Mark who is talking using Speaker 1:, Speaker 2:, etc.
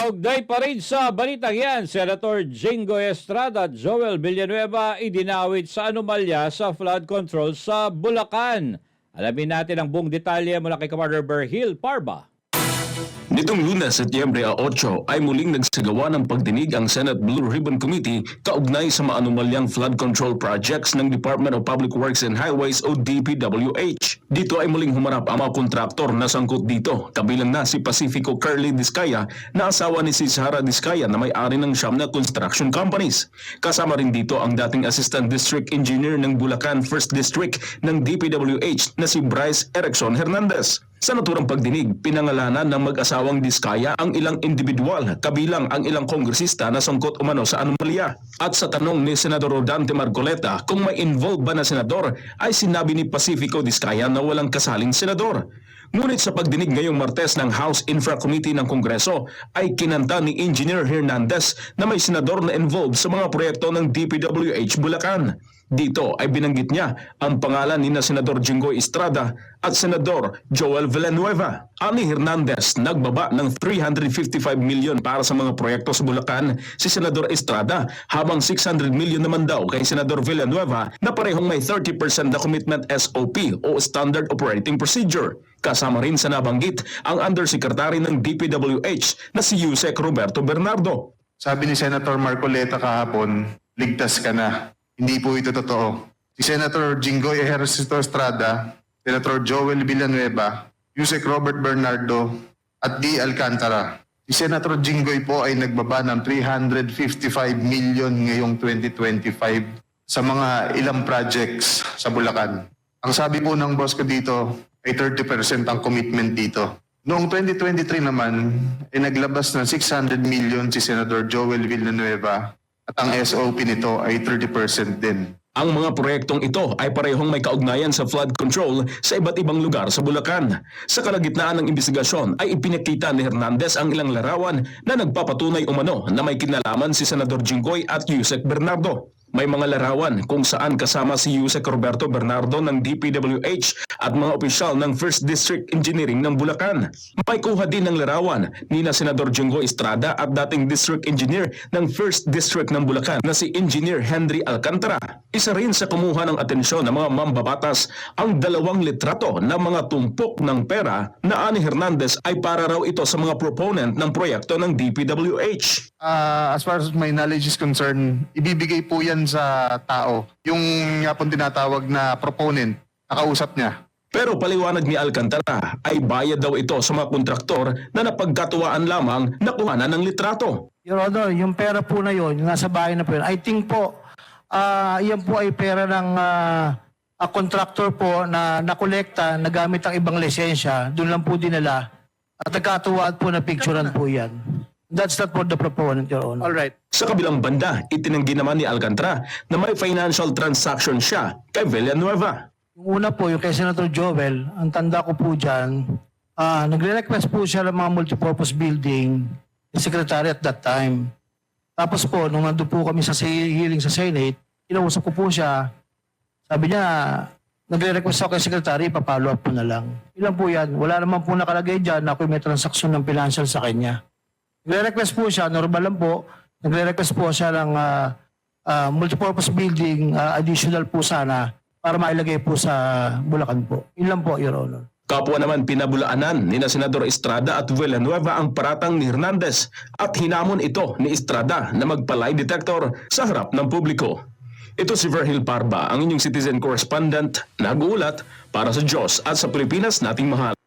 Speaker 1: Kaugnay pa rin sa balitang yan, Senator Jingo Estrada at Joel Villanueva idinawit sa anomalya sa flood control sa Bulacan. Alamin natin ang buong detalye mula kay Commander Berhil Parba.
Speaker 2: Nitong Lunes, Setyembre 8 ay muling nagsagawa ng pagdinig ang Senate Blue Ribbon Committee kaugnay sa maanumalyang flood control projects ng Department of Public Works and Highways o DPWH. Dito ay muling humarap ang mga kontraktor na sangkot dito, kabilang na si Pacifico Curly Discaya na asawa ni si Sara Discaya na may-ari ng siyam na construction companies. Kasama rin dito ang dating Assistant District Engineer ng Bulacan 1st District ng DPWH na si Bryce Erickson Hernandez. Sa naturang pagdinig, pinangalanan ng mag-asawang Discaya ang ilang individual, kabilang ang ilang kongresista na sangkot umano sa anomalya. At sa tanong ni Senador Rodante Marcoleta kung may involved ba na senador, ay sinabi ni Pacifico Discaya na walang kasaling senador. Ngunit sa pagdinig ngayong Martes ng House Infra Committee ng Kongreso, ay kinanta ni Engineer Hernandez na may senador na involved sa mga proyekto ng DPWH Bulacan. Dito ay binanggit niya ang pangalan ni Senador Jingoy Estrada at Senador Joel Villanueva. Ani Hernandez, nagbaba ng 355 million para sa mga proyekto sa Bulacan si Senador Estrada, habang 600 million naman daw kay Senador Villanueva na parehong may 30% na commitment SOP o Standard Operating Procedure. Kasama rin sa nabanggit ang Undersecretary ng DPWH na si Yusek Roberto Bernardo.
Speaker 3: Sabi ni Senator Marcoleta kahapon, ligtas ka na. Hindi po ito totoo. Si Senator Jingoy Ejercito Estrada, Senator Joel Villanueva, Yusek Robert Bernardo, at D. Alcantara. Si Senator Jingoy po ay nagbaba ng 355 million ngayong 2025 sa mga ilang projects sa Bulacan. Ang sabi po ng boss ko dito ay 30% ang commitment dito. Noong 2023 naman, ay naglabas ng 600 million si Senator Joel Villanueva at ang SOP nito ay 30% din.
Speaker 2: Ang mga proyektong ito ay parehong may kaugnayan sa flood control sa iba't ibang lugar sa Bulacan. Sa kalagitnaan ng imbestigasyon ay ipinakita ni Hernandez ang ilang larawan na nagpapatunay umano na may kinalaman si Senador Jingoy at Yusek Bernardo. May mga larawan kung saan kasama si Yusek Roberto Bernardo ng DPWH at mga opisyal ng 1st District Engineering ng Bulacan. May kuha din ng larawan ni Senador Jingoy Estrada at dating District Engineer ng 1st District ng Bulacan na si Engineer Henry Alcantara. Isa rin sa kumuha ng atensyon ng mga mambabatas ang dalawang litrato ng mga tumpok ng pera na ani Hernandez ay para raw ito sa mga proponent ng proyekto ng DPWH.
Speaker 3: As far as my knowledge is concerned, ibibigay po yan sa tao. Yung nga pong tinatawag na proponent, nakausap niya.
Speaker 2: Pero paliwanag ni Alcantara ay bayad daw ito sa mga kontraktor na napagkatuwaan lamang na kuhanan ng litrato.
Speaker 4: Your Honor, yung pera po na yun, yung nasa bahay na po yun, I think po, yan po ay pera ng contractor po na nakolekta, nagamit ang ibang lisensya, doon lang po dinala, at nagkatuwaan po na picturean po yan. That's not for the proponent, Your Honor.
Speaker 5: All right.
Speaker 2: Sa kabilang banda, itinanggi naman ni Alcantara na may financial transaction siya kay Villanueva.
Speaker 4: Yung una po, yung kay Senator Joel, ang tanda ko po dyan, nagre-request po siya ng mga multipurpose building, the secretary at that time. Tapos po, nung nandun po kami sa hearing sa Senate, kinausap ko po siya, sabi niya, nagre-request ako kay secretary, papalo up po na lang. Ilan po yan? Wala naman po nakalagay dyan na ako may transaction ng financial sa kanya. Nagre-request po siya, normal lang po, nagre-request po siya ng multipurpose building, additional po sana, para mailagay po sa Bulacan po. Ilan po, Your Honor.
Speaker 2: Kapwa naman pinabulaanan ni Senador Estrada at Villanueva ang paratang ni Hernandez at hinamon ito ni Estrada na magpa-lie detector sa harap ng publiko. Ito si Verhil Parba, ang inyong citizen correspondent, nag-uulat para sa Diyos at sa Pilipinas nating mahal.